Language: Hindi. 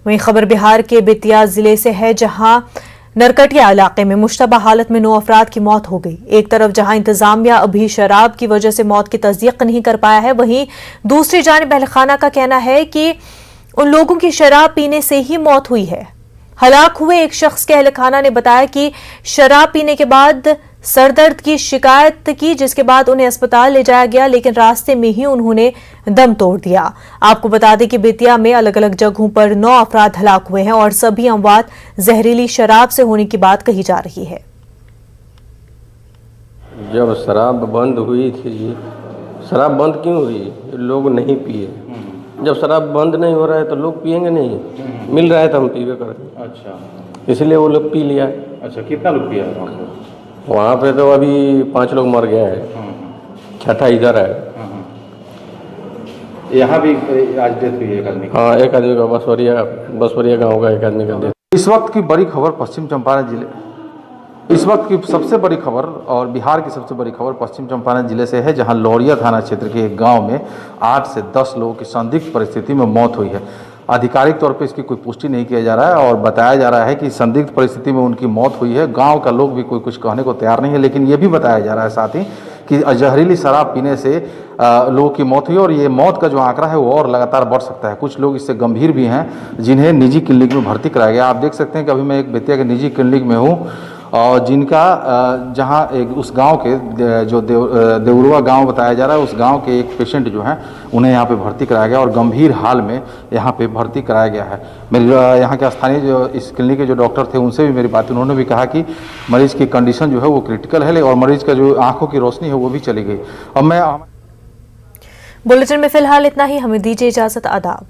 वहीं खबर बिहार के बेतिया जिले से है, जहां नरकटिया इलाके में मुश्तबा हालत में 9 अफराद की मौत हो गई। एक तरफ जहां इंतजामिया अभी शराब की वजह से मौत की तस्दीक नहीं कर पाया है, वहीं दूसरी जानिब अहलखाना का कहना है कि उन लोगों की शराब पीने से ही मौत हुई है। हलाक हुए एक शख्स के अहलखाना ने बताया कि शराब पीने के बाद सर दर्द की शिकायत की, जिसके बाद उन्हें अस्पताल ले जाया गया, लेकिन रास्ते में ही उन्होंने दम तोड़ दिया। आपको बता दें कि बेतिया में अलग अलग जगहों पर 9 अफराद हलाक हुए हैं और सभी अमवात जहरीली शराब से होने की बात कही जा रही है। जब शराब बंद हुई थी, शराब बंद क्यों हुई? लोग नहीं पिए। जब शराब बंद नहीं हो रहा है तो लोग पिएंगे नहीं। मिल रहा है तो हम पीवे करें। अच्छा, इसलिए वो लोग पी लिया। अच्छा, कितना लोग पिया है वहाँ पे तो अभी 5 लोग मर गए हैं, छठा इधर है। यहाँ भी आज डेथ हुई है एक आदमी। हाँ, एक आदमी का बसवरिया गाँव का एक आदमी का डेथ। इस वक्त की बड़ी खबर पश्चिम चंपारण जिले, इस वक्त की सबसे बड़ी खबर और बिहार की सबसे बड़ी खबर पश्चिम चंपारण जिले से है, जहां लोरिया थाना क्षेत्र के एक गांव में 8 से 10 लोगों की संदिग्ध परिस्थिति में मौत हुई है। आधिकारिक तौर पे इसकी कोई पुष्टि नहीं किया जा रहा है और बताया जा रहा है कि संदिग्ध परिस्थिति में उनकी मौत हुई है। गांव का लोग भी कोई कुछ कहने को तैयार नहीं है, लेकिन ये भी बताया जा रहा है साथ ही कि जहरीली शराब पीने से लोगों की मौत हुई और ये मौत का जो आंकड़ा है वो और लगातार बढ़ सकता है। कुछ लोग इससे गंभीर भी हैं, जिन्हें निजी क्लिनिक में भर्ती कराया गया। आप देख सकते हैं कि अभी मैं एक बेतिया के निजी क्लिनिक में हूँ और जिनका जहां एक उस गांव के जो देवरुआ गांव बताया जा रहा है, उस गांव के एक पेशेंट जो हैं उन्हें यहां पे भर्ती कराया गया और गंभीर हाल में यहां पे भर्ती कराया गया है। मेरे यहां के स्थानीय जो इस क्लिनिक के जो डॉक्टर थे उनसे भी मेरी बात, उन्होंने भी कहा कि मरीज की कंडीशन जो है वो क्रिटिकल है और मरीज का जो आंखों की रोशनी है वो भी चली गई। अब मैं बुलेटिन में फिलहाल इतना ही, हमें दीजिए इजाजत। आदाब।